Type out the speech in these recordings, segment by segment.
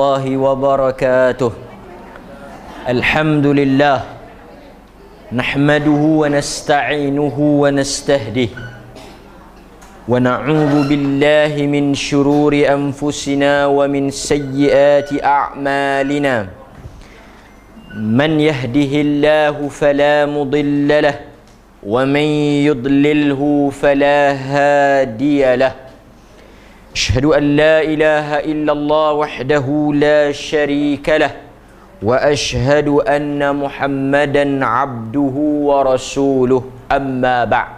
الله وبركاته. الحمد لله نحمده ونستعينه ونستهديه ونعوذ بالله من شرور أنفسنا ومن سيئات أعمالنا. من يهده الله فلا مضل له ومن يضلله فلا هادي له. أشهد أن لا إله إلا الله وحده لا شريك له وأشهد أن محمدا عبده ورسوله. أما بعد،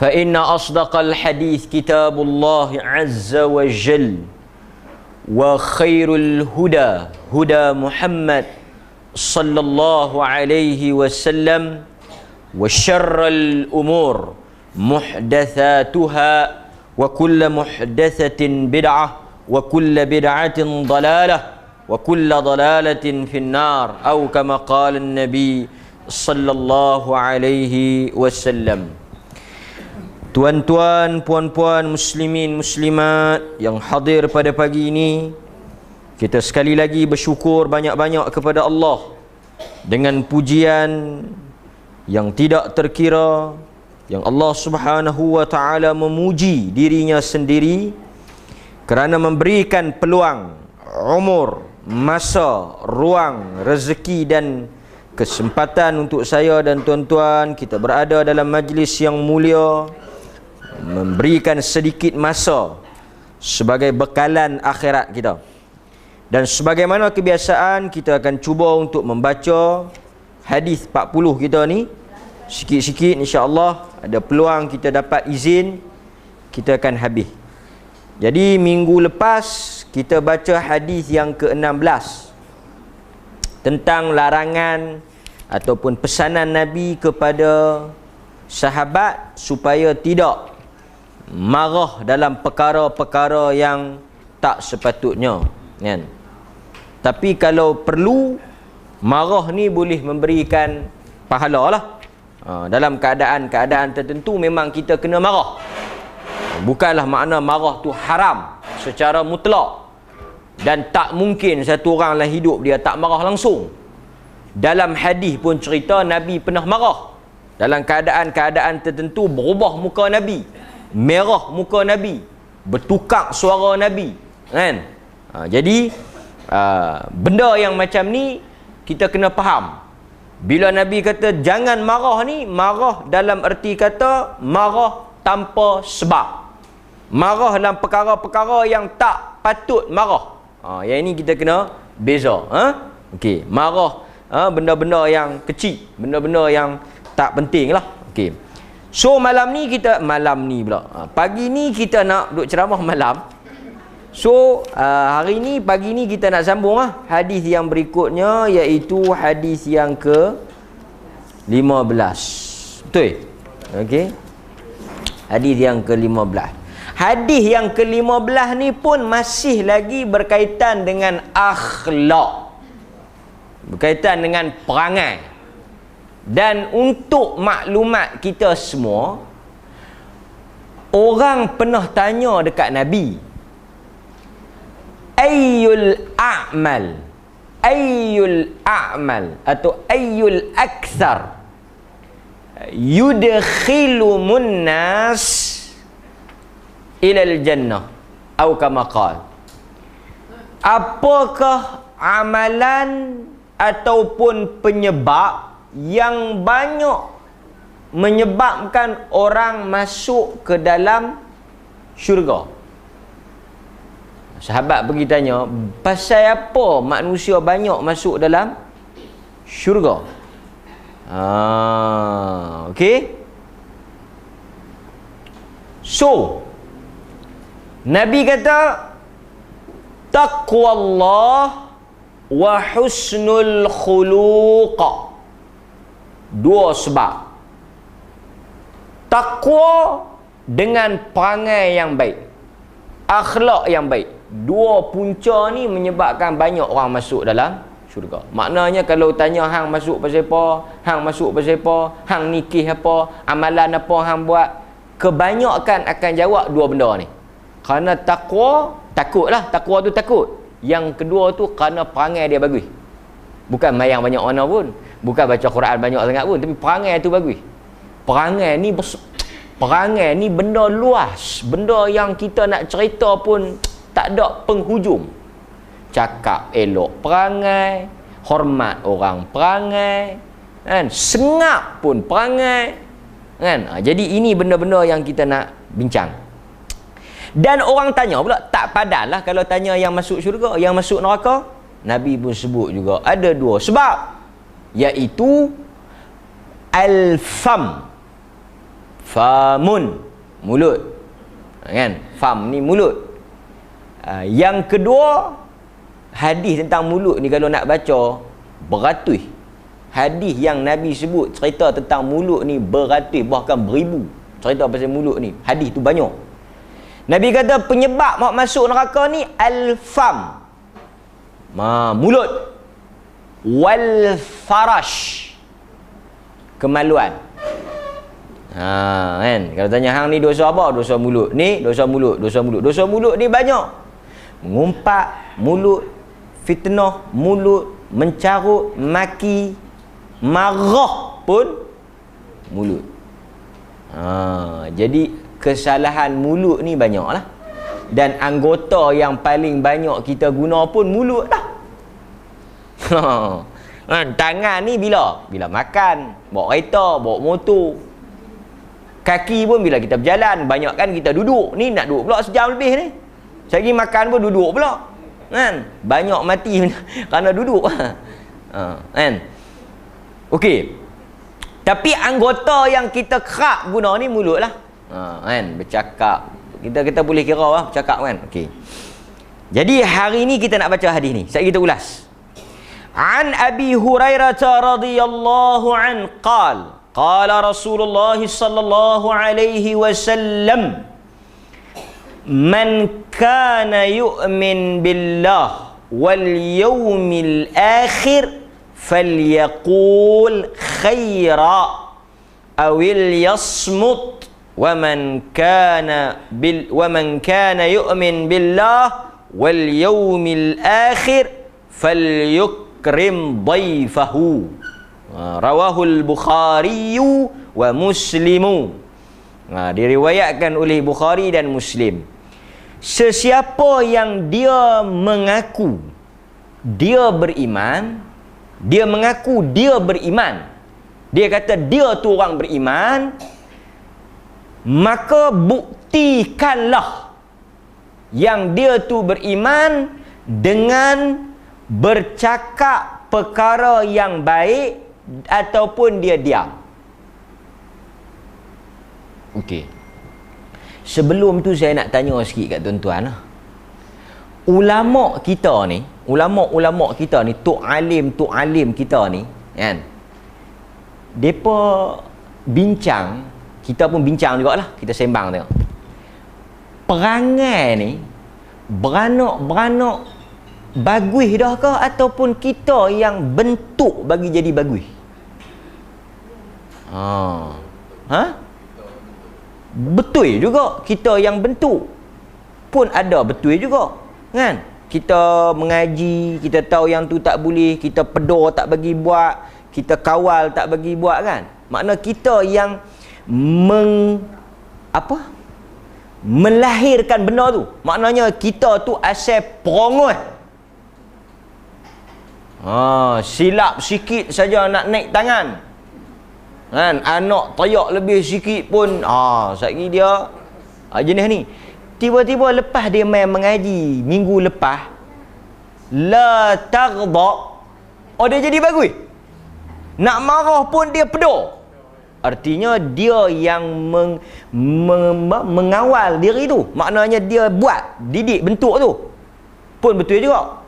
فإن أصدق الحديث كتاب الله عز وجل، وخير الهدى هدى محمد صلى الله عليه وسلم، وشر الأمور محدثاتها وكل محدثة بدعة وكل بدعة ضلالة وكل ضلالة في النار، أو كما قال النبي صلى الله عليه وسلم. Tuan-tuan, puan-puan, muslimin, muslimat yang hadir pada pagi ini, kita sekali lagi bersyukur banyak-banyak kepada Allah dengan pujian yang tidak terkira, yang Allah Subhanahu wa ta'ala memuji dirinya sendiri kerana memberikan peluang, umur, masa, ruang, rezeki dan kesempatan untuk saya dan tuan-tuan kita berada dalam majlis yang mulia, memberikan sedikit masa sebagai bekalan akhirat kita. Dan sebagaimana kebiasaan, kita akan cuba untuk membaca hadis 40 kita ni sikit-sikit, insya-Allah. Ada peluang kita dapat izin, kita akan habis. Jadi minggu lepas kita baca hadis yang ke-16 tentang larangan ataupun pesanan Nabi kepada sahabat supaya tidak marah dalam perkara-perkara yang tak sepatutnya, kan? Tapi kalau perlu, marah ni boleh memberikan pahala lah. Dalam keadaan-keadaan tertentu memang kita kena marah. Bukanlah makna marah tu haram secara mutlak, dan tak mungkin satu orang dalam hidup dia tak marah langsung. Dalam hadis pun cerita Nabi pernah marah. Dalam keadaan-keadaan tertentu berubah muka Nabi, merah muka Nabi, bertukar suara Nabi, kan? Jadi benda yang macam ni kita kena faham. Bila Nabi kata jangan marah ni, marah dalam erti kata marah tanpa sebab, marah dalam perkara-perkara yang tak patut marah. Yang ini kita kena beza. Okey, marah benda-benda yang kecil, benda-benda yang tak penting lah. Okey. So malam ni pagi ni kita nak duk ceramah malam. So hari ni, pagi ni kita nak sambung hadis yang berikutnya, iaitu hadis yang ke-15. Betul? Okey. Hadis yang ke-15. Hadis yang ke-15 ni pun masih lagi berkaitan dengan akhlak, berkaitan dengan perangai. Dan untuk maklumat kita semua, orang pernah tanya dekat Nabi, Ayyul a'mal atau ayyul akthar yudkhilumun nas ilal jannah, atau kama qala, apakah amalan ataupun penyebab yang banyak menyebabkan orang masuk ke dalam syurga? Sahabat pergi tanya, pasal apa manusia banyak masuk dalam syurga? Okey. So Nabi kata taqwallah wa husnul khuluq. Dua sebab. Takwa dengan perangai yang baik, akhlak yang baik. Dua punca ni menyebabkan banyak orang masuk dalam syurga. Maknanya kalau tanya hang masuk pasal apa, hang masuk pasal apa, hang nikih apa, amalan apa hang buat, kebanyakan akan jawab dua benda ni. Kerana takwa Takutlah, takwa tu takut. Yang kedua tu kerana perangai dia bagus. Bukan mayang banyak warna pun, bukan baca Quran banyak sangat pun, tapi perangai tu bagus. Perangai ni benda luas, benda yang kita nak cerita pun tak ada penghujung. Cakap elok perangai, hormat orang perangai, kan? Sengap pun perangai, kan? Jadi ini benda-benda yang kita nak bincang. Dan orang tanya pula, tak padanlah kalau tanya yang masuk syurga, yang masuk neraka. Nabi pun sebut juga ada dua sebab, iaitu al-fam, famun, mulut, kan? Fam ni mulut. Yang kedua, hadis tentang mulut ni kalau nak baca beratus. Hadis yang Nabi sebut cerita tentang mulut ni beratus, bahkan beribu cerita pasal mulut ni. Hadis tu banyak. Nabi kata penyebab mau masuk neraka ni al-fam, mulut, wal farash, kemaluan. Kan? Kalau tanya hang ni dosa apa? Dosa mulut. Ni dosa mulut, dosa mulut. Dosa mulut ni banyak. Mengumpat mulut, fitnah mulut, mencarut, maki, marah pun mulut. Jadi kesalahan mulut ni banyak lah. Dan anggota yang paling banyak kita guna pun mulut lah. Tangan ni bila makan, bawa kereta, bawa motor. Kaki pun bila kita berjalan, banyak kan kita duduk. Ni nak duduk pula sejam lebih ni. Sagi makan pun duduk pula, kan? Banyak mati kerana duduk. Kan? Okey. Tapi anggota yang kita kerap guna ni mulut lah. Kan? Bercakap. Kita boleh kira lah bercakap, kan? Okey. Jadi hari ni kita nak baca hadis ni. Sekejap kita ulas. An Abi Hurairah radhiyallahu an qala Rasulullah sallallahu alaihi wasallam, man kana yu'min billah wal yawmil akhir falyaqul khaira awil yasmut wa man kana yu'min billah wal yawmil akhir falyukrim dhaifahu. Rawahul Bukhari wa Muslimu. Diriwayatkan oleh Bukhari dan Muslim. Sesiapa yang dia mengaku dia beriman, dia mengaku dia beriman, dia kata dia tu orang beriman, maka buktikanlah yang dia tu beriman dengan bercakap perkara yang baik ataupun dia diam. Okey. Sebelum tu saya nak tanya sikit kat tuan-tuan lah. Ulama' kita ni, ulama' kita ni, tok alim kita ni, kan? Depa bincang, kita pun bincang jugalah, kita sembang tengok. Perangai ni beranak bagus dah ke ataupun kita yang bentuk bagi jadi bagus? Betul juga kita yang bentuk pun ada betul juga, kan? Kita mengaji, kita tahu yang tu tak boleh, kita pedor tak bagi buat, kita kawal tak bagi buat, kan? Makna kita yang melahirkan benda tu. Maknanya kita tu asal perongoh. Silap sikit saja nak naik tangan, kan? Anak teriak lebih sikit pun satgi dia jenis ni. Tiba-tiba lepas dia main mengaji minggu lepas, la taghdha, dia jadi bagus. Nak marah pun dia pedor. Artinya dia yang mengawal diri tu. Maknanya dia buat, didik, bentuk tu pun betul juga.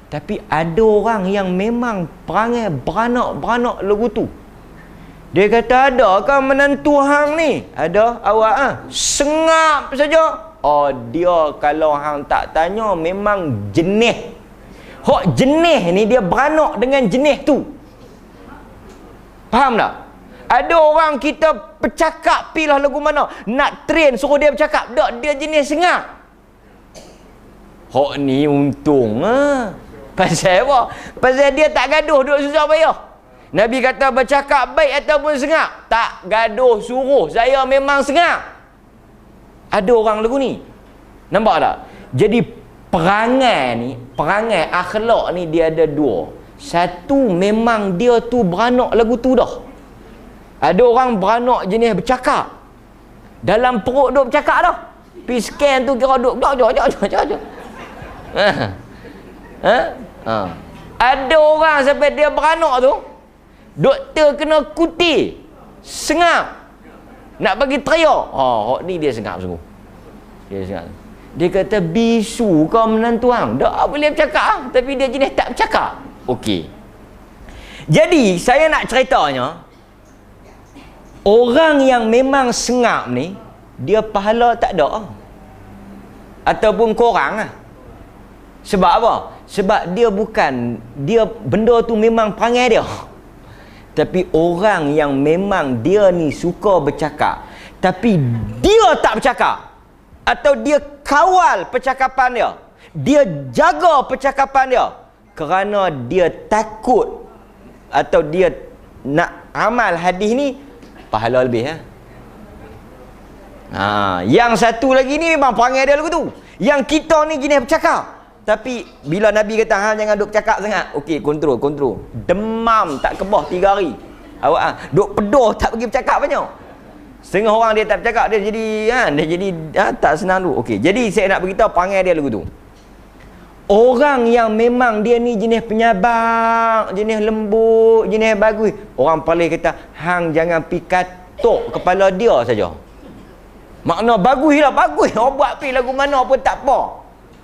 Tapi ada orang yang memang perangai beranak lagu tu. Dia kata, ada kan menantu hang ni? Ada awak sengap saja. Dia kalau hang tak tanya memang jenis. Hak jenis ni dia beranak dengan jenis tu. Faham tak? Ada orang kita bercakap pilah lagu mana, nak train suruh dia bercakap, tak, dia jenis sengap. Hok ni untung Pasal apa? Pasal dia tak gaduh, duk susah payah. Nabi kata bercakap baik ataupun sengak, tak gaduh suruh, saya memang sengak. Ada orang lagu ni, nampak tak? Jadi perangai ni, perangai akhlak ni dia ada dua. Satu, memang dia tu beranak lagu tu dah. Ada orang beranak jenis bercakap, dalam perut duk bercakap dah. Pergi scan tu kira duk Ada orang sampai dia beranak tu, doktor kena kuti, sengap, nak bagi teriak. Hok ni dia sengap sungguh. Dia sengap. Dia kata bisu kau menantu hang. Tak boleh bercakap tapi dia jenis tak bercakap. Okey. Jadi saya nak ceritanya, orang yang memang sengap ni, dia pahala tak ada. Ataupun korang lah. Sebab apa? Sebab dia bukan, dia benda tu memang perangai dia. Tapi orang yang memang dia ni suka bercakap, tapi dia tak bercakap, atau dia kawal percakapan dia, dia jaga percakapan dia, kerana dia takut atau dia nak amal hadis ni, pahala lebih Yang satu lagi ni memang perangai dia lagu tu. Yang kita ni jenis bercakap, tapi bila Nabi kata hang jangan duk bercakap sangat, okey, kontrol. Demam tak kebah 3 hari. Awak duk pedoh tak pergi bercakap banyak. Setengah orang dia tak bercakap, dia jadi tak senang tu. Okey, jadi saya nak beritahu perangai dia lagu tu. Orang yang memang dia ni jenis penyabar, jenis lembut, jenis bagus, orang paling kata hang jangan pi katuk kepala dia saja. Makna baguslah, bagus. Orang buat pi lagu mana pun tak apa.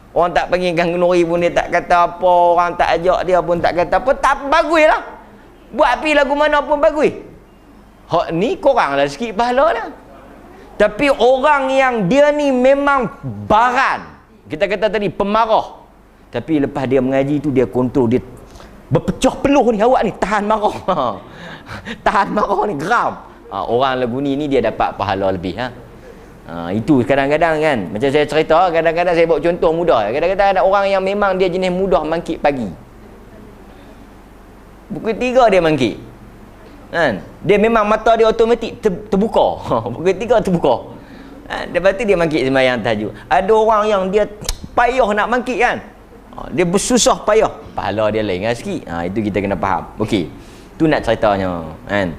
Orang tak panggil Kang Nuri pun dia tak kata apa, orang tak ajak dia pun tak kata apa, tak baguslah. Buat pi lagu mana pun bagus. Hak ni kuranglah sikit pahala dah. Tapi orang yang dia ni memang baran, kita kata tadi pemarah, tapi lepas dia mengaji tu dia kontrol, dia berpecah peluh ni, awak ni tahan marah. Tahan marah ni geram. Orang lagu ni dia dapat pahala lebih. Itu kadang-kadang kan, macam saya cerita, kadang-kadang saya bawa contoh mudah. Kadang-kadang ada orang yang memang dia jenis mudah mangkit pagi. Pukul 3 dia mangkit kan? Dia memang mata dia automatik terbuka. Pukul 3 terbuka. Lepas tu dia mangkit sembahyang tahajud. Ada orang yang dia payah nak mangkit kan, dia bersusah payah, pahala dia lain sikit. Itu kita kena faham. Okey, tu nak ceritanya kan.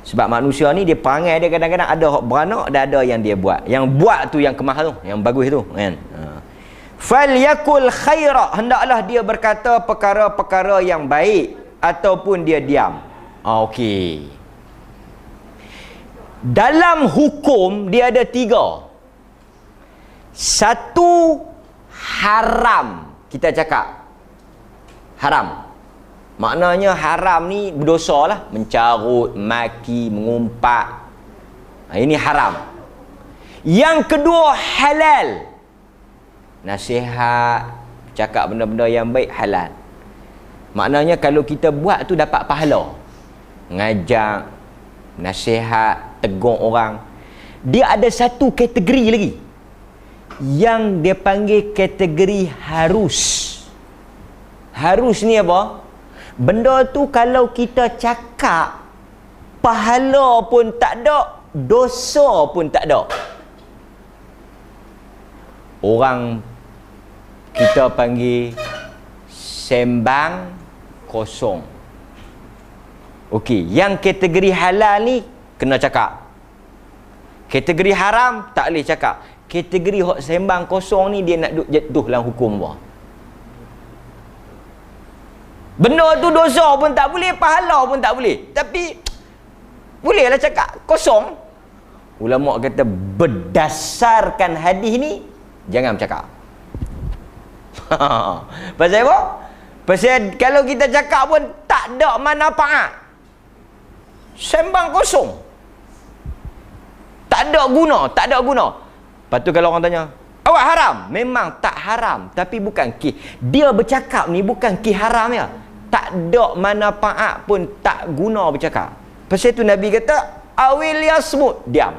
Sebab manusia ni dia perangai dia kadang-kadang ada hak beranak dan ada yang dia buat. Yang buat tu yang kemah tu, yang bagus tu kan. Falyakul khaira, hendaklah dia berkata perkara-perkara yang baik ataupun dia diam. Okey. Dalam hukum dia ada 3. Satu, haram. Kita cakap haram, maknanya haram ni berdosa lah. Mencarut, maki, mengumpat, ini haram. Yang kedua, halal. Nasihat, cakap benda-benda yang baik, halal. Maknanya kalau kita buat tu dapat pahala. Ngajak, nasihat, tegur orang. Dia ada satu kategori lagi, yang dia panggil kategori harus. Harus ni apa? Benda tu kalau kita cakap, pahala pun tak ada, dosa pun tak ada. Orang kita panggil sembang kosong. Okey, yang kategori halal ni kena cakap. Kategori haram tak boleh cakap. Kategori hak sembang kosong ni dia nak duk jatuh dalam hukum apa? Benda tu dosa pun tak boleh, pahala pun tak boleh, tapi bolehlah cakap kosong. Ulama kata berdasarkan hadis ni jangan bercakap. Pasal apa? Pasal kalau kita cakap pun tak ada manfaat, sembang kosong, tak ada guna, tak ada guna. Lepas tu kalau orang tanya, awak haram? Memang tak haram, tapi bukan ki. Dia bercakap ni bukan ki haram ya. Tak ada manfaat pun, tak guna bercakap. Pasal tu Nabi kata awil yasmut, diam.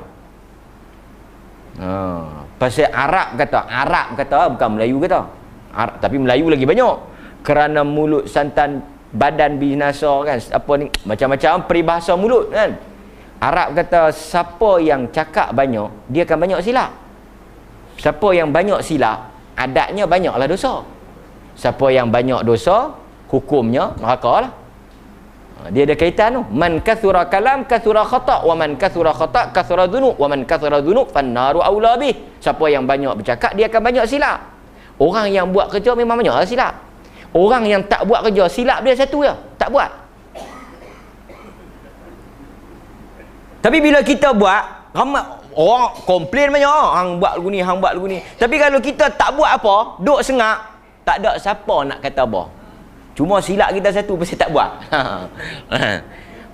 Pasal Arab kata bukan Melayu kata. Tapi Melayu lagi banyak. Kerana mulut santan badan binasa kan, apa ni, macam-macam peribahasa mulut kan. Arab kata siapa yang cakap banyak, dia akan banyak silap. Siapa yang banyak silap, adatnya banyaklah dosa. Siapa yang banyak dosa, hukumnya neraka lah. Dia ada kaitan tu. Man kathura kalam kathura khata', wa man kathura khata' kathura dhunub, wa man kathura dhunub fannaru aula bih. Siapa yang banyak bercakap, dia akan banyak silap. Orang yang buat kerja memang banyaklah silap. Orang yang tak buat kerja, silap dia satu je, tak buat. Tapi bila kita buat, ramai orang komplain banyak, hang buat lagu ni, hang buat lagu ni. Tapi kalau kita tak buat apa, duk sengak, tak ada siapa nak kata apa. Cuma silap kita satu pasal tak buat.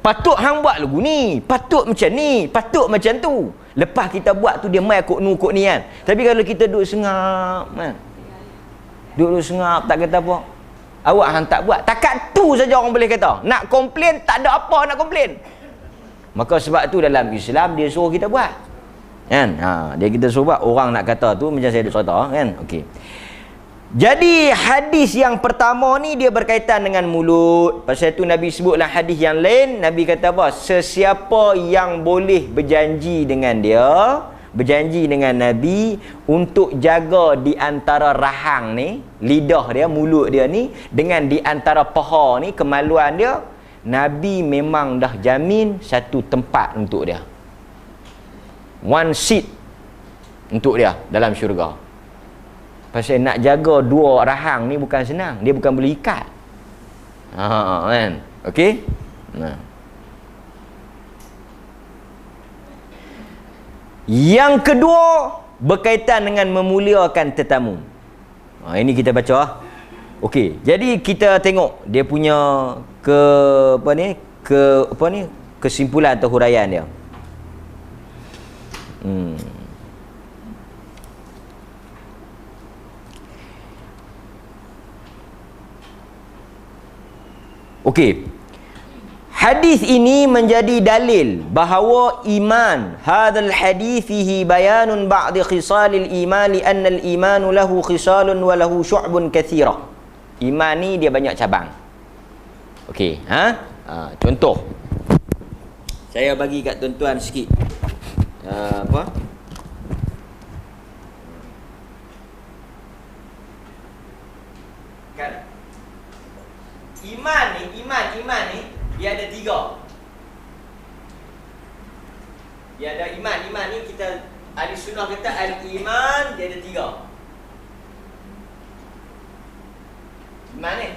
Patut hang buat lagu ni, patut macam ni, patut macam tu. Lepas kita buat tu dia mai kok nu kok ni kan. Tapi kalau kita duk sengap kan. Duk sengap tak kata apa. Awak hang tak buat. Takat tu saja orang boleh kata. Nak komplain tak ada apa nak komplain. Maka sebab tu dalam Islam dia suruh kita buat. Kan? Dia kita suruh buat. Orang nak kata tu macam saya ada cerita kan. Okey. Jadi hadis yang pertama ni dia berkaitan dengan mulut. Pasal tu Nabi sebutlah hadis yang lain, Nabi kata apa? Sesiapa yang boleh berjanji dengan dia, berjanji dengan Nabi untuk jaga di antara rahang ni, lidah dia, mulut dia ni, dengan di antara paha ni, kemaluan dia, Nabi memang dah jamin satu tempat untuk dia. One seat untuk dia dalam syurga. Pasal nak jaga dua rahang ni bukan senang. Dia bukan boleh ikat. Kan? Okey? Nah. Yang kedua berkaitan dengan memuliakan tetamu. Ini kita baca. Okey, jadi kita tengok dia punya kesimpulan atau huraian dia. Okey. Hadis ini menjadi dalil bahawa iman, hadzal hadis fihi bayanun ba'd khisalil iman li anna al iman lahu khisalun wa lahu syu'bun katsira. Iman ni dia banyak cabang. Okey, contoh. Saya bagi kat tuan-tuan sikit. Apa? Kan. Iman ni dia ada tiga. Dia ada iman ni kita ahli sunnah kata al-iman dia ada tiga. Iman ni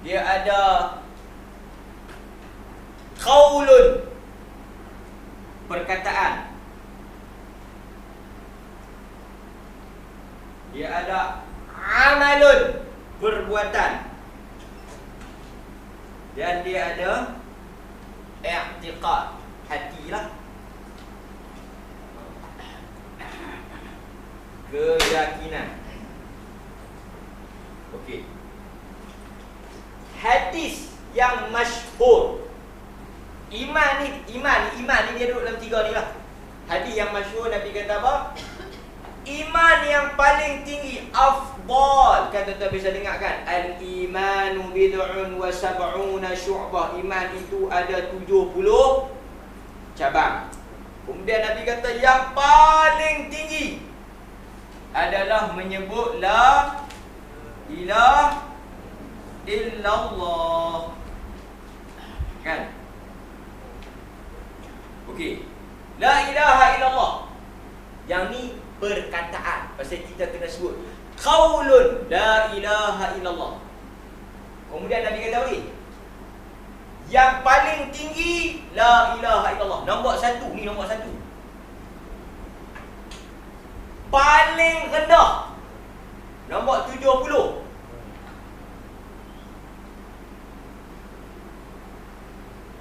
dia ada qaulun, perkataan. Dia ada amalun, perbuatan. Dan dia ada i'tiqad, hatilah. Keyakinan. Okey. Hadis yang masyhur. Iman ni dia duduk dalam tiga ni lah. Hadis yang masyhur Nabi kata apa? Iman yang paling tinggi, afdal, kan tuan-tuan bisa dengar kan? Al-imanu bid'un wa sab'una syu'bah. Iman itu ada 70 cabang. Kemudian Nabi kata yang paling tinggi adalah menyebut la ilaha illallah. Kan? Okey. La ilaha illallah. Yang ni perkataan. Pasal kita kena sebut qaulun la ilaha illallah. Kemudian Nabi kata lagi, yang paling tinggi la ilaha illallah. Nombor satu. Ni nombor satu. Paling rendah nombor 70.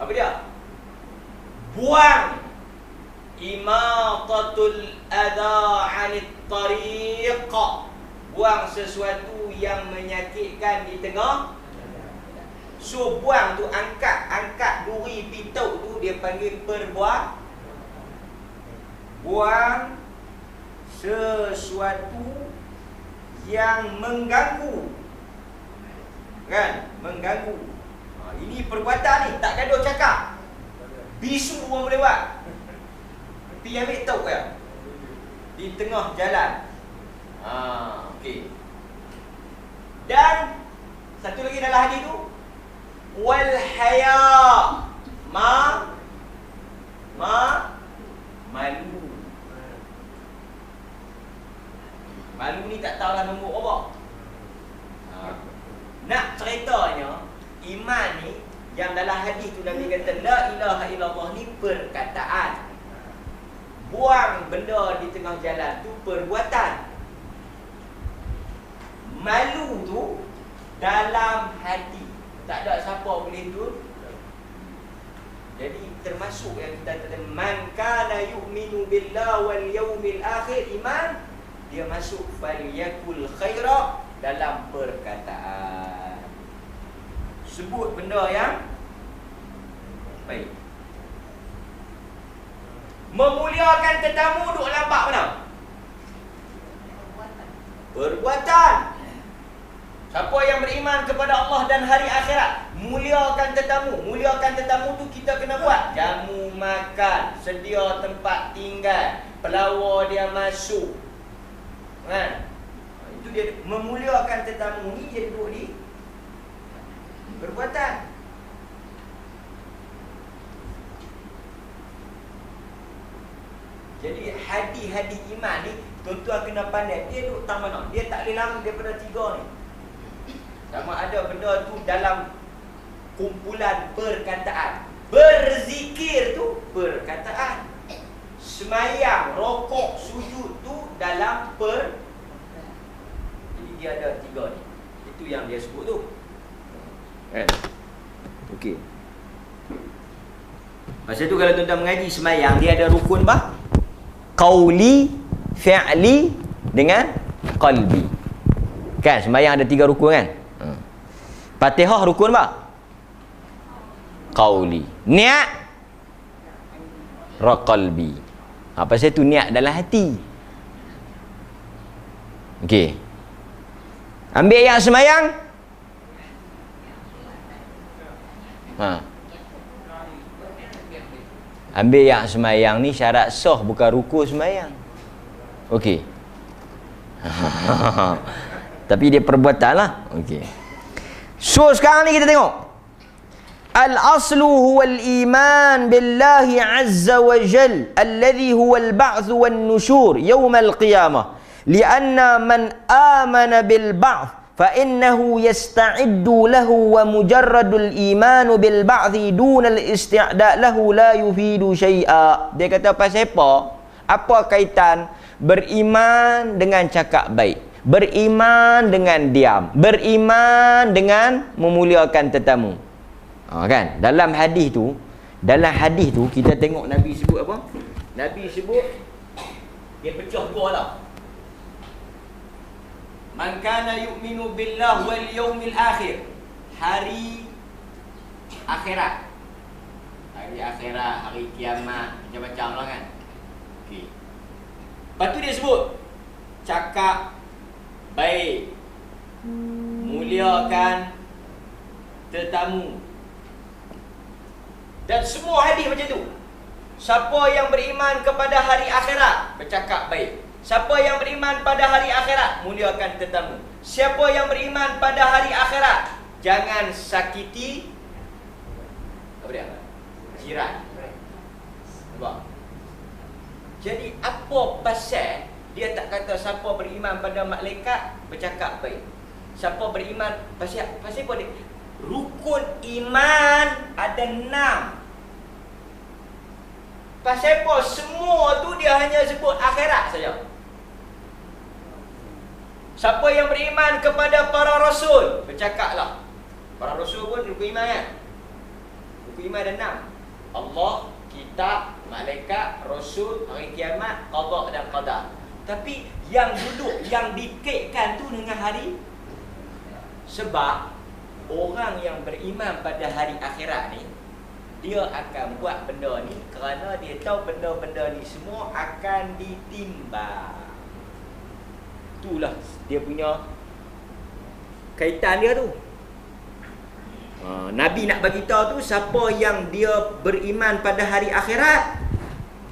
Apa dia? Buang imatatul adha 'anit tariq. Buang sesuatu yang menyakitkan di tengah. So buang tu, angkat duri pituk tu dia panggil perbuat. Buang sesuatu yang mengganggu. Kan? Mengganggu. Ini perbuatan ni, tak gaduh cakap. Bisu pun boleh buat. Pergi ambil tahu ya. Di tengah jalan. Okey. Dan satu lagi dalam hadis tu, wal haya, malu. Malu ni tak tahulah nombor apa. Nak ceritanya, iman ni yang dalam hadis tu Nabi kata la ilaha illallah ni perkataan. Buang benda di tengah jalan tu perbuatan. Malu tu dalam hati. Tak ada siapa boleh tu. Jadi termasuk yang kita kata man kana yu'minu billahi wal yaumil akhir, iman dia masuk falyakul khaira dalam perkataan. Sebut benda yang baik. Memuliakan tetamu duk lambat mana? Perbuatan. Siapa yang beriman kepada Allah dan hari akhirat, muliakan tetamu. Muliakan tetamu tu kita kena buat. Jamu makan, sedia tempat tinggal, pelawar dia masuk. Kan? Itu dia memuliakan tetamu ni, dia duduk di perbuatan. Jadi hadis-hadis iman ni tuan-tuan kena pandai. Dia duduk tak mana? Dia tak boleh lama daripada 3 ni. Sama ada benda tu dalam kumpulan perkataan. Berzikir tu perkataan. Semayang, rokok, sujud tu dalam Jadi dia ada 3 ni. Itu yang dia sebut tu. Okey. Pasal tu kalau tuan-tuan mengaji semayang, dia ada rukun bah? Qauli, fi'li dengan qalbi. Kan semayang ada 3 rukun kan? Fatihah rukun apa? Qauli. Niat qalbi. Pasal tu niat dalam hati. Okey. Ambil yang semayang. Ambil yang semayang ni syarat sah, bukan rukun semayang. Okey. Tapi dia perbuatan lah. Okey. So sekarang ni kita tengok. Al-aslu huwa al-iman billahi azza wa jal alladhi huwa al-ba'th wan nushur yawm al-qiyamah. Lianna man amana bil ba'th fa innahu yasta'iddu lahu wa mujarradul iman bil ba'thi duna al-isti'da' lahu la yufidu syai'a. Dia kata pasal apa? Apa kaitan beriman dengan cakap baik? Beriman dengan diam, beriman dengan memuliakan tetamu. Kan? Dalam hadis tu kita tengok Nabi sebut apa? Nabi sebut dia pecah 2 lah. Man kana yu'minu billah wal yaumil akhir. Hari akhirat. Hari akhirat, hari kiamat, macam-macam lah kan. Okey. Lepas tu dia sebut cakap baik, muliakan tetamu. Dan semua hadis macam tu. Siapa yang beriman kepada hari akhirat, bercakap baik. Siapa yang beriman pada hari akhirat, muliakan tetamu. Siapa yang beriman pada hari akhirat, jangan sakiti apa dia? Jiran. Nampak? Jadi apa pasal dia tak kata siapa beriman pada malaikat bercakap baik? Siapa beriman pasal apa dia? Rukun iman ada 6. Pasal apa? Semua tu dia hanya sebut akhirat saja. Siapa yang beriman kepada para rasul, bercakaplah. Para rasul pun rukun iman kan? Rukun iman ada 6. Allah, kitab, malaikat, rasul, hari kiamat, qada dan qadar. Tapi yang duduk, yang dikaitkan tu dengan hari. Sebab orang yang beriman pada hari akhirat ni, dia akan buat benda ni kerana dia tahu benda-benda ni semua akan ditimbang. Itulah dia punya kaitan dia tu. Nabi nak bagi tahu tu, siapa yang dia beriman pada hari akhirat,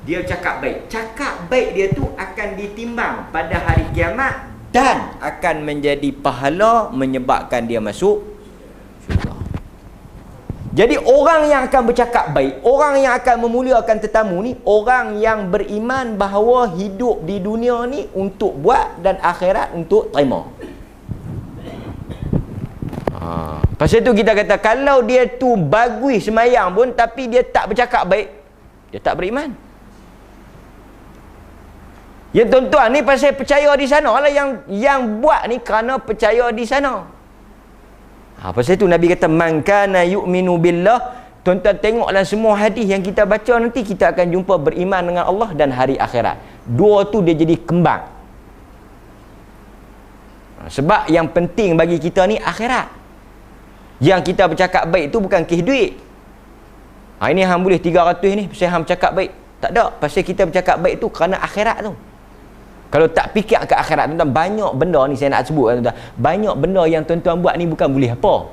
dia cakap baik. Cakap baik dia tu akan ditimbang pada hari kiamat dan akan menjadi pahala menyebabkan dia masuk syurga. Jadi orang yang akan bercakap baik, orang yang akan memuliakan tetamu ni, orang yang beriman bahawa hidup di dunia ni untuk buat dan akhirat untuk terima. Pasal tu kita kata, kalau dia tu bagus semayang pun tapi dia tak bercakap baik, dia tak beriman. Ya tuan-tuan, ni pasal percaya di sana lah, yang buat ni kerana percaya di sana. Pasal tu Nabi kata, man kana yu'minu billah. Tuan-tuan tengok dalam semua hadis yang kita baca nanti, kita akan jumpa beriman dengan Allah dan hari akhirat. Dua tu dia jadi kembang. Sebab yang penting bagi kita ni akhirat. Yang kita bercakap baik tu bukan kes duit. Ini hang boleh 300 ni pasal hang bercakap baik. Tak ada, pasal kita bercakap baik tu kerana akhirat tu. Kalau tak fikir ke akhirat, tuan-tuan, banyak benda ni saya nak sebut, tuan-tuan. Banyak benda yang tuan-tuan buat ni bukan boleh apa.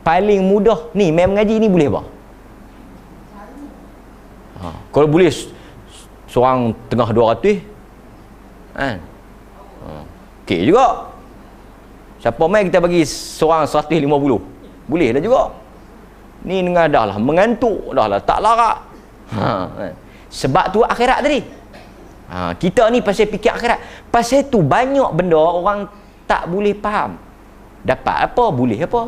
Paling mudah ni, main mengaji ni boleh apa? Kalau boleh seorang tengah 200 kan? Okey juga. Siapa main kita bagi seorang 150. Boleh dah juga. Ni dengar dah lah mengantuk, dah lah tak larak. Sebab tu akhirat tadi. Kita ni pasal fikir akhirat. Pasal tu banyak benda orang tak boleh faham. Dapat apa, boleh apa.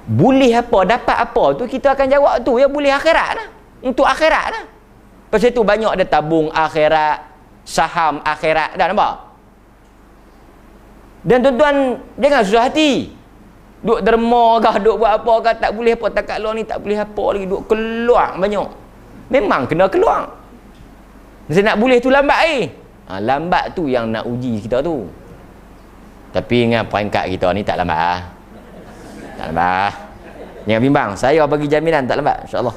Boleh apa, dapat apa tu kita akan jawab tu, ya boleh akhirat lah. Untuk akhirat lah. Pasal tu banyak ada tabung akhirat, saham akhirat, dah nampak? Dan tuan-tuan jangan susah hati. Duk derma kah, duk buat apa kah, tak boleh apa, takat luar ni tak boleh apa lagi, duk keluar banyak. Memang kena keluar. Mesti nak boleh tu lambat lambat tu yang nak uji kita tu. Tapi dengan peringkat kita ni tak lambat. Tak lambat. Jangan bimbang, saya bagi jaminan tak lambat insya-Allah.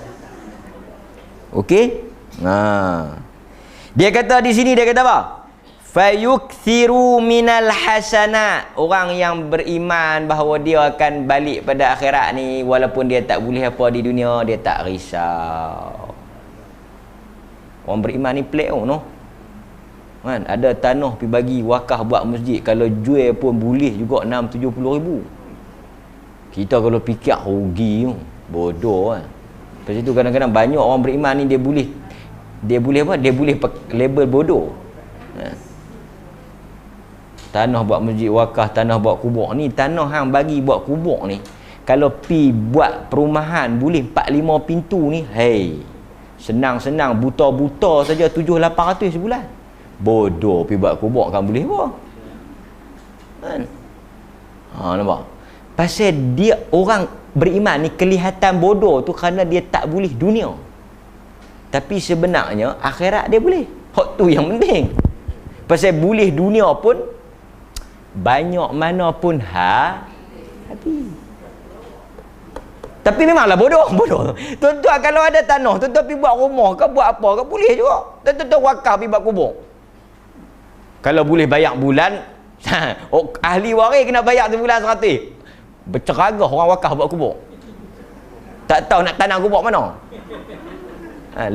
Okey? Dia kata di sini, dia kata apa? Fayukthiru minal hasanat. Orang yang beriman bahawa dia akan balik pada akhirat ni, walaupun dia tak boleh apa di dunia, dia tak risau. Orang beriman ni pelik no? Kan? Ada tanah pergi bagi wakaf buat masjid, kalau jual pun boleh juga 6-70 ribu. Kita kalau fikir rugi bodoh kan. Lepas itu kadang-kadang banyak orang beriman ni dia boleh apa? Dia boleh label bodoh. Tanah buat masjid wakaf, tanah buat kubur ni, tanah hang bagi buat kubur ni, kalau pi buat perumahan boleh 4-5 pintu ni, hey, senang-senang buta-buta saja 7-800 sebulan. Bodoh pi buat kubur kan boleh apa? Kan? Nampak? Pasal dia orang beriman ni kelihatan bodoh tu kerana dia tak boleh dunia. Tapi sebenarnya akhirat dia boleh. Hak tu yang penting. Pasal boleh dunia pun banyak mana pun habis. Tapi memanglah bodoh. Tuan-tuan kalau ada tanah, tuan-tuan pergi buat rumah ke buat apa ke boleh juga. Tuan-tuan wakaf pergi buat kubur. Kalau boleh bayar bulan, ahli waris kena bayar sebulan 100. Berceragah orang wakaf buat kubur. Tak tahu nak tanam kubur mana.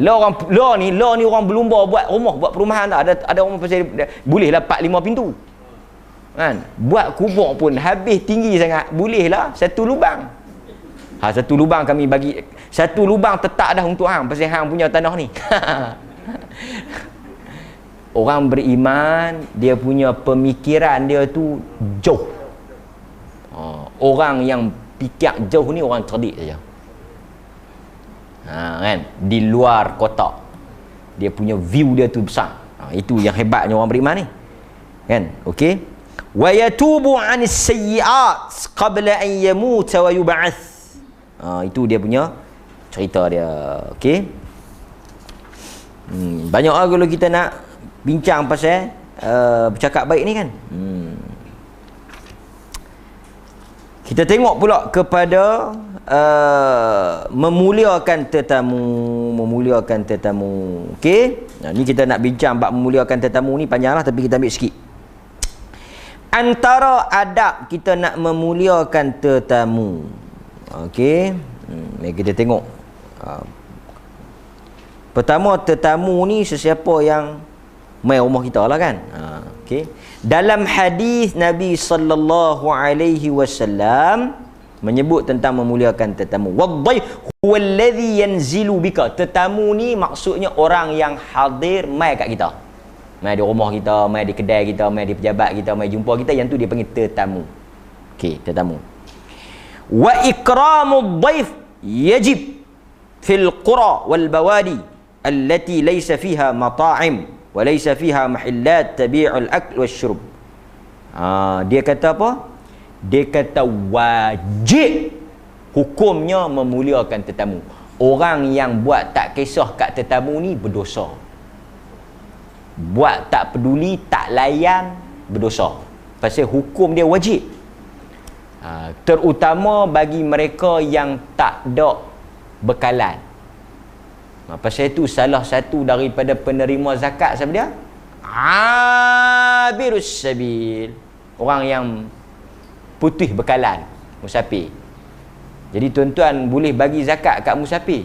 Law ni orang berlumba buat rumah, buat perumahan tak. Ada orang pasal bolehlah 4-5 pintu. Kan? Buat kubur pun habis tinggi sangat, bolehlah satu lubang. Satu lubang kami bagi, satu lubang tetap dah untuk hang pasal hang punya tanah ni. Orang beriman dia punya pemikiran dia tu jauh. Orang yang fikir jauh ni orang cerdik saja. Kan? Di luar kotak. Dia punya view dia tu besar. Itu yang hebatnya orang beriman ni. Kan? Okey. Wa yatubu 'anis sayyi'at qabla an yamut wa yub'ats. Itu dia punya cerita dia. Okey. Banyak kalau kita nak bincang pasal bercakap baik ni kan. Kita tengok pula kepada memuliakan tetamu. Okey. Ni kita nak bincang bab memuliakan tetamu ni panjanglah, tapi kita ambil sikit. antara adab kita nak memuliakan tetamu. Okey. Mari kita tengok. Pertama, tetamu ni sesiapa yang mai rumah kita lah kan. Okey. Dalam hadis Nabi sallallahu alaihi wasallam menyebut tentang memuliakan tetamu. Wadhaif huwa alladhi yanzilu bika. Tetamu ni maksudnya orang yang hadir mai kat kita. Mai di rumah kita, mai di kedai kita, mai di pejabat kita, mai jumpa kita, yang tu dia panggil tetamu. Okey, tetamu. Wa ikramud dhaif yajib fil qura wal bawadi allati laysa fiha mata'im wa laysa fiha mahallat tabi'ul akl wasyurb. Dia kata apa? Dia kata wajib hukumnya memuliakan tetamu. Orang yang buat tak kisah kat tetamu ni berdosa. Buat tak peduli, tak layan, berdosa. Pasal hukum dia wajib. Terutama bagi mereka yang tak ada bekalan. Pasal itu salah satu daripada penerima zakat siapa dia? Abirus sabil. Orang yang putih bekalan, musafir. Jadi tuan-tuan boleh bagi zakat kat musafir.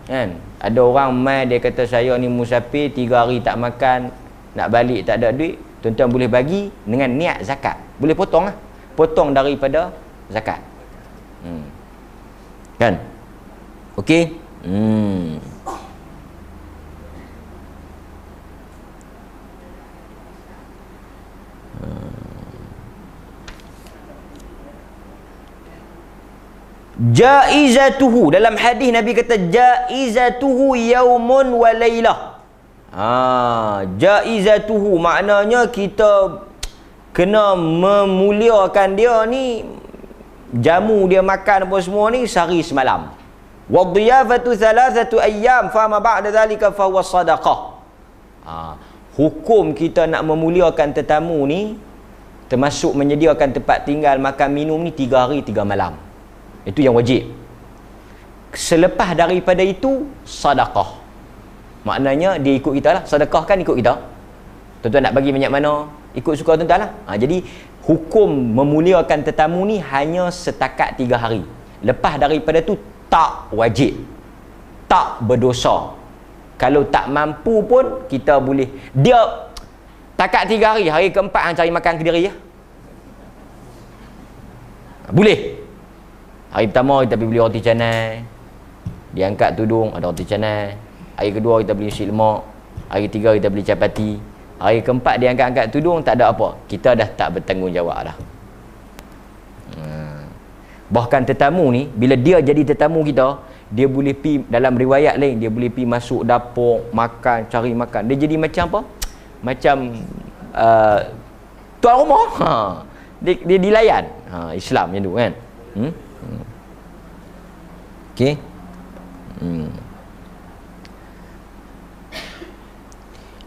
Kan? Ada orang mai dia kata saya ni musafir 3 hari tak makan, nak balik tak ada duit, tuan-tuan boleh bagi dengan niat zakat. Boleh potong lah. Potong daripada zakat. Kan? Okey? Jaizatuhu, dalam hadis Nabi kata jaizatuhu yaumun wa lailah. Jaizatuhu maknanya kita kena memuliakan dia ni, jamu dia makan apa semua ni sehari semalam. Wadhiyafatu 3 ayyam fama ba'da dhalika fa huwa sadaqah. Hukum kita nak memuliakan tetamu ni termasuk menyediakan tempat tinggal, makan minum ni 3 hari 3 malam. Itu yang wajib. Selepas daripada itu sedekah. Maknanya dia ikut kita lah. Sedekah kan ikut kita. Tuan-tuan nak bagi banyak mana, ikut suka tuan-tuan lah. Jadi hukum memuliakan tetamu ni hanya setakat 3 hari. Lepas daripada tu tak wajib, tak berdosa. Kalau tak mampu pun kita boleh. Dia takat 3 hari, hari keempat hang cari makan kediri ya. Boleh. Hari pertama kita pergi beli roti canai, dia angkat tudung ada roti canai. Hari kedua kita beli nasi lemak. Hari ketiga kita beli capati. Hari keempat dia angkat-angkat tudung, tak ada apa. Kita dah tak bertanggungjawab dah. Bahkan tetamu ni, bila dia jadi tetamu kita, dia boleh pi, dalam riwayat lain, dia boleh pi masuk dapur, makan, cari makan. Dia jadi macam apa? Macam tuan rumah. Dia dilayan. Islam macam tu kan. Okey.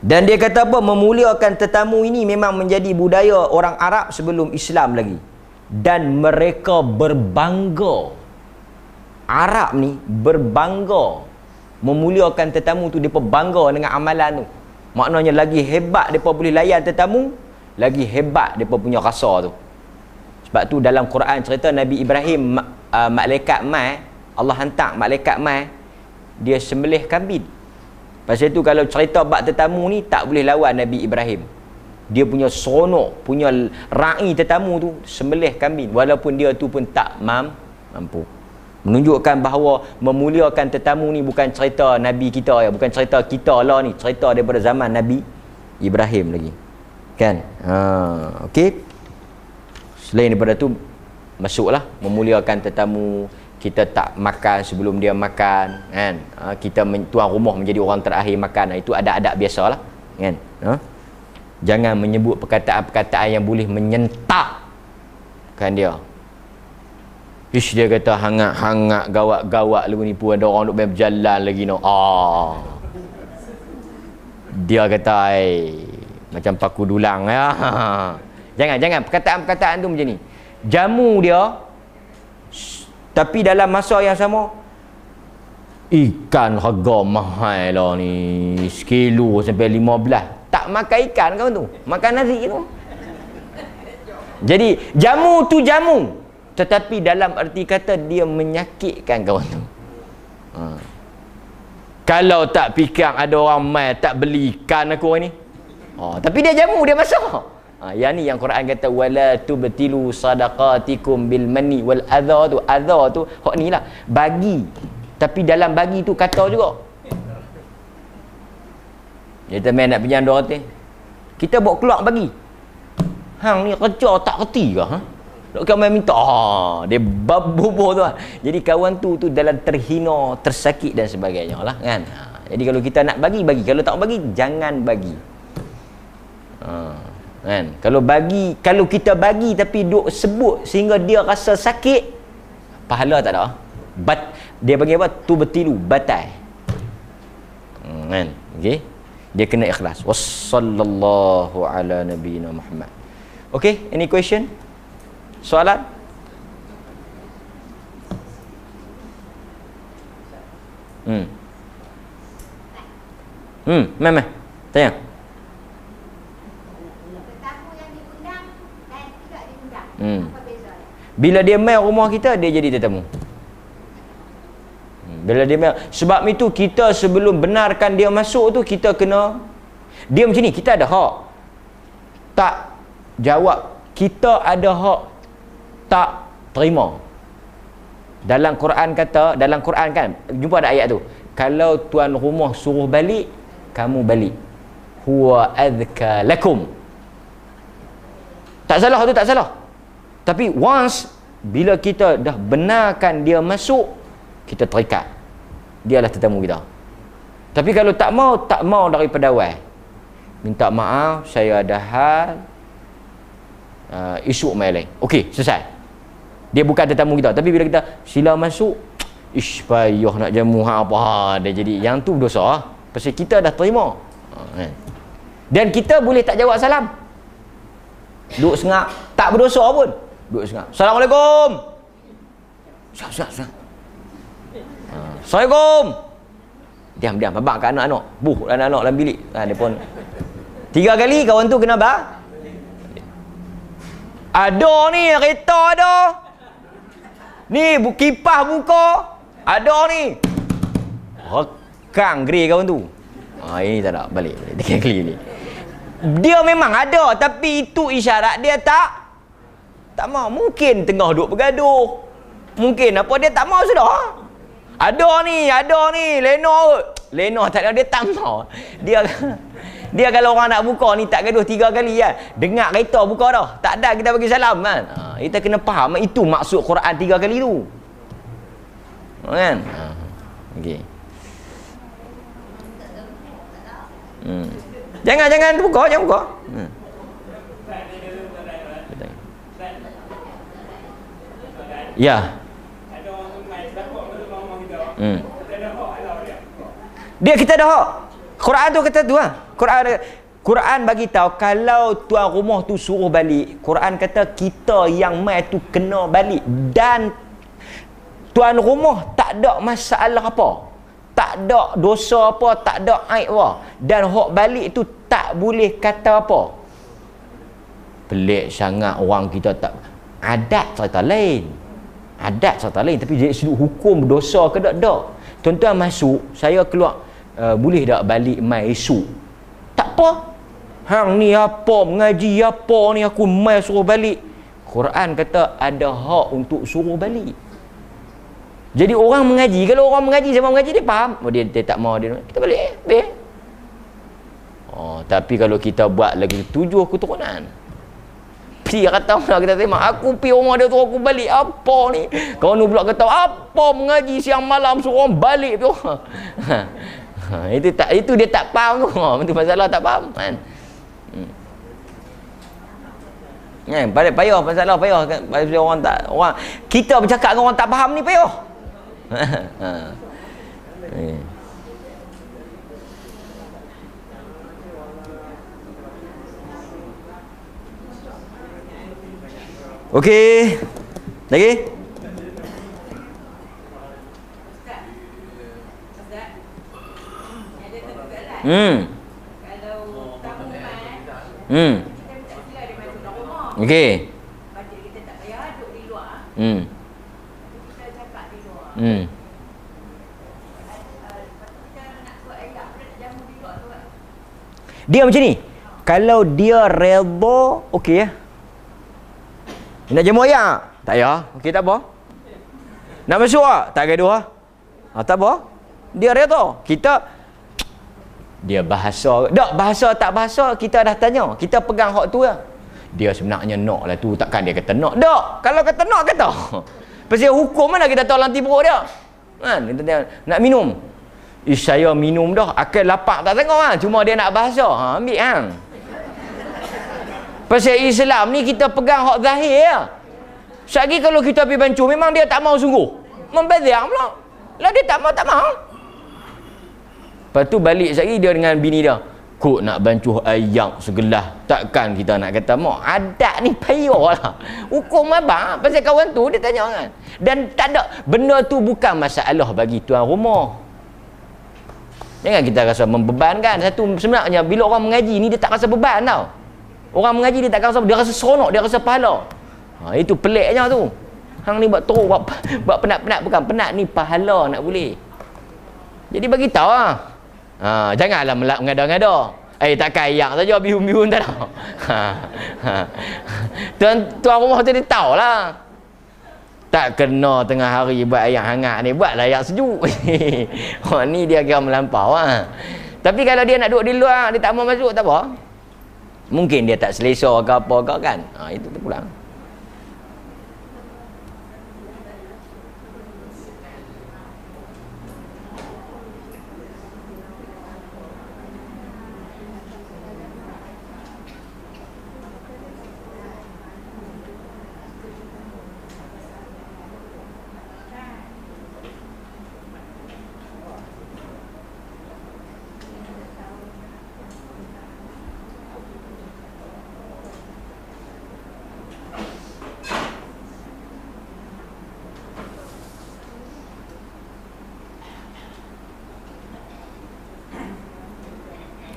Dan dia kata apa? Memuliakan tetamu ini memang menjadi budaya orang Arab sebelum Islam lagi. Dan mereka berbangga. Arab ni berbangga memuliakan tetamu tu. Mereka bangga dengan amalan tu. Maknanya lagi hebat mereka boleh layan tetamu, lagi hebat mereka punya rasa tu. Sebab tu dalam Quran cerita Nabi Ibrahim, malaikat mai, Allah hantar malaikat mai, dia sembelih kambing. Pasal tu kalau cerita bab tetamu ni tak boleh lawan Nabi Ibrahim. Dia punya seronok, punya ra'i tetamu tu sembelih kambing walaupun dia tu pun tak mampu. Menunjukkan bahawa memuliakan tetamu ni bukan cerita Nabi kita ya, bukan cerita kita lah ni, cerita daripada zaman Nabi Ibrahim lagi. Kan? Okey. Selain daripada tu masuklah memuliakan tetamu. Kita tak makan sebelum dia makan kan. Kita tuan rumah menjadi orang terakhir makan. Itu adab-adab biasalah kan. Jangan menyebut perkataan-perkataan yang boleh menyentakkan dia. Ish, dia kata hangat-hangat, gawat-gawat lagu ni pun ada orang duk berjalan lagi no. Dia kata macam paku dulang ya. Jangan perkataan-perkataan tu macam ni. Jamu dia, tapi dalam masa yang sama ikan harga mahal lah ni, 1 kilo sampai 15. Tak makan ikan kau tu, makan nasi tu. Jadi jamu tu jamu, tetapi dalam arti kata dia menyakitkan kawan tu. Kalau tak fikir ada orang mai tak belikan aku orang ni. Tapi dia jamu, dia masak. Yang ni yang Quran kata wala tubtilu sadaqatikum bil manni wal adha tu. Adha tu hak ni lah, bagi. Tapi dalam bagi tu kata juga. Dia teman nak pinjam 200. Kita bawa keluar bagi. Hang ni kerja tak reti ke? Dok kau minta. Dia bubuh tu lah. Jadi kawan tu dalam terhina, tersakit dan sebagainya lah kan. Jadi kalau kita nak bagi, bagi. Kalau tak bagi, jangan bagi. Kan? Kalau kita bagi tapi duk sebut sehingga dia rasa sakit, pahala tak ada. Dia panggil apa? Tu bertilu, batai. Kan? Okey. Dia kena ikhlas. Wassallallahu ala nabiyina Muhammad. Okey, any question? Soalan? Mama, tanya. Tetamu yang diundang dan tidak diundang. Apa bezanya? Bila dia mai rumah kita, dia jadi tetamu. Bila dia mai, sebab itu kita sebelum benarkan dia masuk tu, kita kena dia macam ni, kita ada hak tak jawab, kita ada hak tak terima. Dalam Quran kata, dalam Quran kan jumpa ada ayat tu, kalau tuan rumah suruh balik, kamu balik, huwa azka lakum. Tak salah tu, tak salah. Tapi once bila kita dah benarkan dia masuk, kita terikat, dialah tetamu kita. Tapi kalau tak mau daripada awal, minta maaf, saya ada hal, isu mai lain. Okey, selesai. Dia bukan tetamu kita. Tapi bila kita sila masuk, payah nak jamu apa, dia jadi yang tu dosa. Pasal kita dah terima. Dan kita boleh tak jawab salam. Duduk sengak, tak berdosa pun. Duduk sengak. Assalamualaikum. Sengak. Assalamualaikum. Diam. Abang kat anak-anak. Anak-anak dalam bilik. Dia pun 3 kali kawan tu kena ada ni, kereta ada. Ni kipas buka. Ada ni. Rekang grey kawan tu. Ini tak ada. Balik. 3 kali ni. Dia memang ada, tapi itu isyarat dia tak mau. Mungkin tengah duk bergaduh. Mungkin apa dia tak mau sudah. Ada ni, Leno tak ada, dia tak mau. Dia kalau orang nak buka ni tak gaduh 3 kali kan. Dengar kereta buka dah. Tak ada kita bagi salam kan. Kita kena faham itu maksud Quran 3 kali tu. Kan? Okey. Jangan buka, jangan buka. Ya. Kita ada hak. Quran tu kata tu lah. Quran bagi tahu kalau tuan rumah tu suruh balik, Quran kata kita yang mai tu kena balik, dan tuan rumah tak ada masalah apa, tak ada dosa apa, tak ada aib apa, dan hak balik tu tak boleh kata apa. Pelik sangat orang kita tak adat cerita lain. Tapi dari sudut hukum dosa ke tak? Tuan-tuan masuk, saya keluar, boleh tak balik mai esok? Tak apa. Hang ni apa mengaji apa ni, aku mai suruh balik. Quran kata ada hak untuk suruh balik. Jadi orang mengaji, kalau orang mengaji sama mengaji dia faham. Dia tak mau, dia kita balik. Tapi kalau kita buat lagi 7 keturunan, dia kata kita terima, aku pergi rumah dia tu, aku balik apa ni. Kawan pula kata apa mengaji siang malam suruh orang balik tu. Itu dia tak faham tu. Itu masalah tak faham kan. Payah masalah payah kan. Orang kita bercakap dengan orang tak faham ni payah. Okey. Lagi? Kalau tamu kita minta sila dia masuk dalam rumah. Okey. Kita cakap di luar. Lepas tu kita nak buat air apa nak jamu di luar tu kan. Dia macam ni. Kalau dia redha, okey ya. Nak jamu ayam? Tak payah. Okey, tak apa. Nak masuk tak gaduh. Tak apa. Dia redha. Dia bahasa. Tak bahasa tak bahasa, kita dah tanya. Kita pegang hak tu lah. Dia sebenarnya nak lah tu. Takkan dia kata nak. Tak. Kalau kata nak, kata. Pasal hukum mana kita tahu lanti perut dia. Kan? Kita tengok. Nak minum. Saya minum dah. Akal lapak tak tengok lah. Cuma dia nak bahasa. Ambil hang. Pasal Islam ni kita pegang hak zahir lah. Sekali kalau kita pergi bancuh, memang dia tak mau sungguh. Membazir pula. Lah dia tak mau, tak mau. Lepas tu balik sekali dia dengan bini dia. Kok nak bancuh ayam segelas. Takkan kita nak kata, mak, adat ni payah lah. Hukum abang. Pasal kawan tu dia tanya kan. Dan tak ada. Benda tu bukan masalah bagi tuan rumah. Jangan kita rasa membebankan. Satu, sebenarnya bila orang mengaji ni dia tak rasa beban tau. Orang mengaji dia tak rasa, dia rasa seronok, dia rasa pahala. Itu peliknya tu. Hang ni buat teruk, buat penat-penat, bukan penat ni pahala nak boleh. Jadi bagi tahu lah. Janganlah mengada-ngada. Takkan ayak saja bihun-bihun tak ada. Tuan rumah tu dia tahulah. Tak kena tengah hari buat ayak hangat ni, buatlah ayak sejuk. Ni dia kira melampau lah. Tapi kalau dia nak duduk di luar, dia tak mau masuk, tak apa. Mungkin dia tak selesa ke apa ke kan. Itu tu pulang.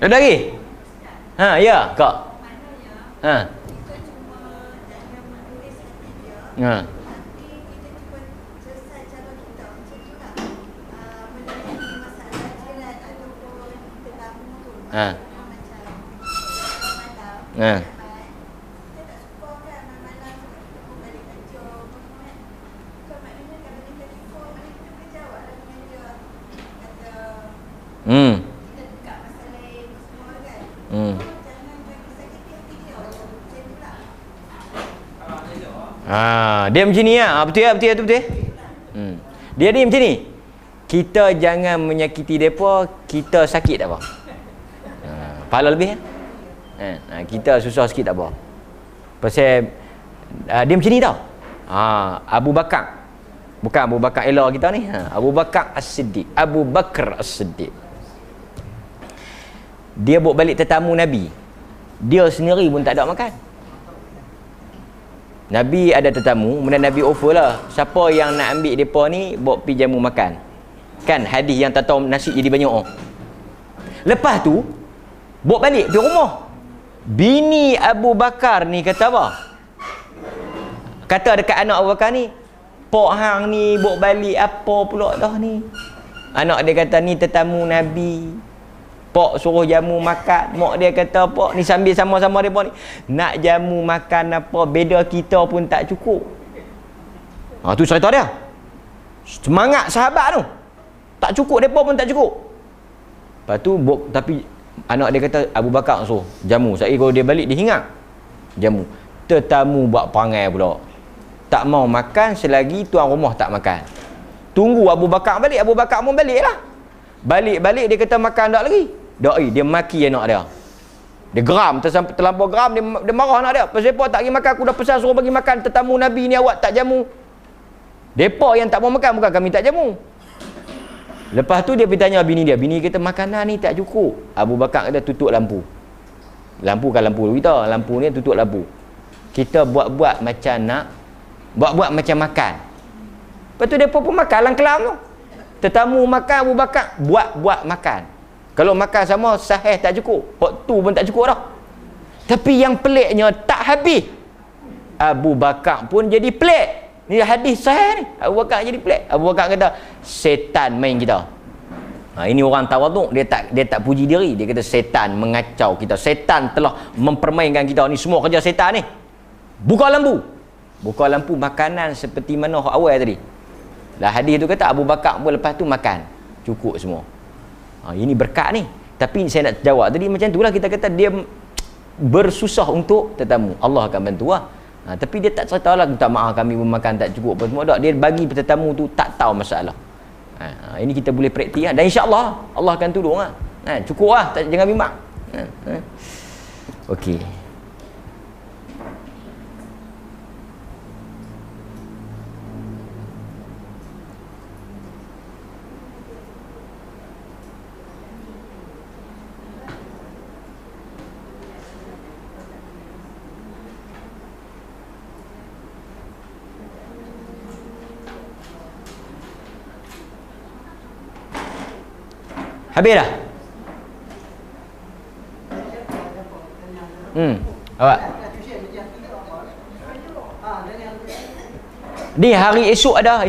Ada lagi? Ya, Kak. Maknanya kita cuma jangan menulis hati dia. Tapi kita cuba selesai cara kita macam tu lah. Melayani masalah jiran ataupun tetamu tu. Macam malam. Kita tak suka kan malam-malam sebab kita pun balik kerja. So maknanya kalau kita suka, maknanya kita boleh jawab lah dengan dia. Kata kita dekat masalah semua kan. Jangan sakiti hati dia. Macam tu lah. Dia macam ni lah. Betul ya? Betul. Dia ni macam ni. Kita jangan menyakiti mereka, kita sakit tak apa. Pahala lebih kita susah sikit tak apa. Pasal dia macam ni tau. Abu Bakar. Bukan Abu Bakar Ella kita ni. Abu Bakar As-Siddiq. Abu Bakar As-Siddiq. Dia bawa balik tetamu Nabi. Dia sendiri pun tak ada makan. Nabi ada tetamu, kemudian Nabi offer lah, siapa yang nak ambil mereka ni, bawa pergi jamu makan. Kan hadis yang tak tahu nasi jadi banyak. Lepas tu bawa balik pergi rumah. Bini Abu Bakar ni kata apa? Kata dekat anak Abu Bakar ni, "Pok hang ni bawa balik apa pula dah ni?" Anak dia kata, "Ni tetamu Nabi. Pok suruh jamu makan." Mak dia kata, "Pok ni sambil sama-sama mereka ni nak jamu makan apa, beda kita pun tak cukup." Tu cerita dia. Semangat sahabat tu. Tak cukup, mereka pun tak cukup. Lepas tu tapi anak dia kata, Abu Bakar suruh jamu. Sekali kalau dia balik dia hingat jamu. Tetamu buat perangai pula, tak mau makan selagi tuan rumah tak makan. Tunggu Abu Bakar balik. Abu Bakar pun balik lah. Balik dia kata makan tak lagi. Dia maki anak dia. Dia geram, terlampau geram, dia marah anak dia. Pasal apa tak pergi makan, aku dah pesan suruh bagi makan tetamu Nabi ni, awak tak jamu. Depa yang tak mau makan, bukan kami tak jamu. Lepas tu dia pergi tanya bini dia. Bini kata makanan ni tak cukup. Abu Bakar kata tutup lampu. Lampu kan lampu kita, lampu ni tutup lampu. Kita buat-buat macam nak, buat-buat macam makan. Lepas tu depa pun makan lang-kelam tu. Tetamu makan, Abu Bakar buat-buat makan. Kalau makan sama sahih tak cukup, waktu pun tak cukup dah. Tapi yang peliknya tak habis, Abu Bakar pun jadi pelik. Ni hadis sahih ni. Abu Bakar jadi pelik. Abu Bakar kata setan main kita. Ini orang tawaduk, dia tak puji diri. Dia kata setan mengacau kita. Setan telah mempermainkan kita. Ni semua kerja setan ni. Buka lampu. Buka lampu makanan seperti mana awal tadi. Lah hadis tu kata Abu Bakar pun lepas tu makan. Cukup semua. Ini berkat ni. Tapi saya nak jawab tadi macam itulah, kita kata dia bersusah untuk tetamu. Allah akan bantu lah. Tapi dia tak ceritalah, minta maaf kami makan tak cukup apa semua. Tak. Dia bagi tetamu tu tak tahu masalah. Ini kita boleh praktik lah. Dan insya-Allah Allah akan tolong lah. Cukup lah, jangan bimbang. Okey. Habis dah? Awak? Ni hari esok ada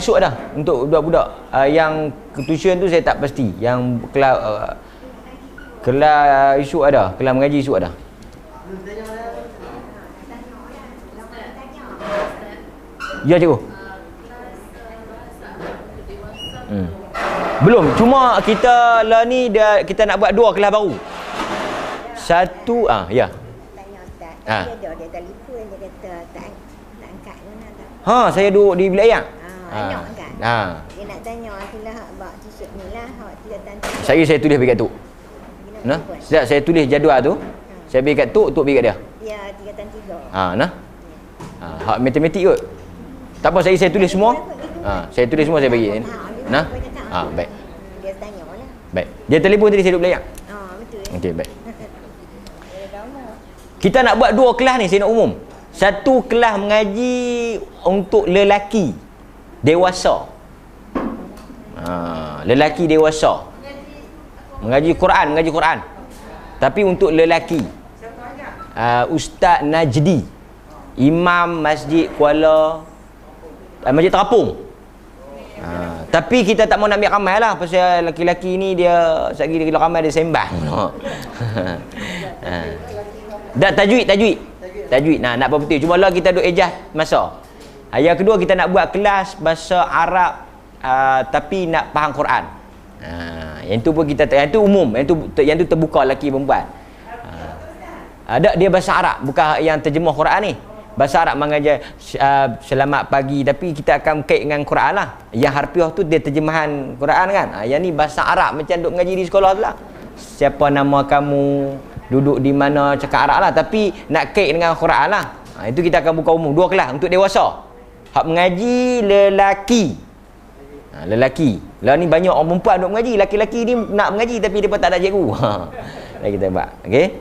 untuk budak-budak. Yang tuition tu saya tak pasti. Yang kelas esok ada, kelas mengaji esok ada. Ya cikgu. Belum, cuma kita lah ni kita nak buat 2 kelas baru. Satu ya. Tanya Ustaz. Dia telefon, dia kata tak angkat mana tak. Saya duduk di bilik ayam. Anak kan. Dia nak tanya itulah hak bak t-shirt ni lah, hak tidak tanda. Saya tulis bagi kat Tok. Sejak saya tulis jadual tu, saya bagi kat Tok bagi kat dia. Ya, 3 3. Hak matematik kot. Tak apa, saya tulis semua. Saya tulis semua, saya bagi. Baik. Dia tanya lah. Baik. Dia telefon tadi saya duduk bilik ayam. Betul. Okey, baik. Kita nak buat 2 kelas ni, saya nak umum. Satu kelas mengaji untuk lelaki dewasa. Lelaki dewasa. Mengaji Quran. Tapi untuk lelaki. Ustaz Najdi, Imam Masjid Kuala Masjid Terapung. Tapi kita tak mau nak ambil ramai lah, pasal laki-laki ni dia sekali dia ramai dia sembang. Dah tajwid. Nak apa betul. Cuma lah kita duk ejah masa. Yang kedua kita nak buat kelas bahasa Arab tapi nak faham Quran. Yang tu pun kita yang tu umum, yang tu terbuka lelaki perempuan. Ada dia bahasa Arab, bukan yang terjemah Quran ni. Bahasa Arab mengajar selamat pagi, tapi kita akan kait dengan Quran lah. Yang harfiah tu dia terjemahan Quran kan. Yang ni bahasa Arab macam duk mengaji di sekolah tu lah. Siapa nama kamu, duduk di mana, cakap Arab lah, tapi nak kait dengan Quran lah. Itu kita akan buka umum 2 kelas untuk dewasa. Hak mengaji lelaki. Lelaki. Lah ni banyak orang perempuan duk mengaji, laki-laki ni nak mengaji tapi depa tak ada cikgu. Dah kita buat. Okey.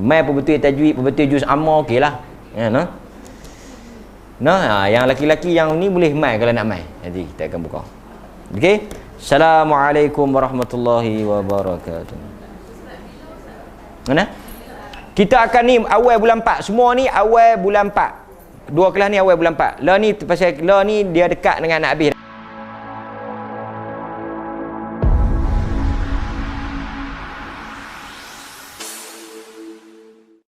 Mai pun betul tajwid, pun betul juz amma okeylah. Yang laki-laki yang ni boleh mai kalau nak mai. Nanti kita akan buka. Okey. Assalamualaikum warahmatullahi wabarakatuh. Mana? Kita akan ni awal bulan 4. Semua ni awal bulan 4. 2 kelas ni awal bulan 4. Lah ni pasal lah ni dia dekat dengan nak habis.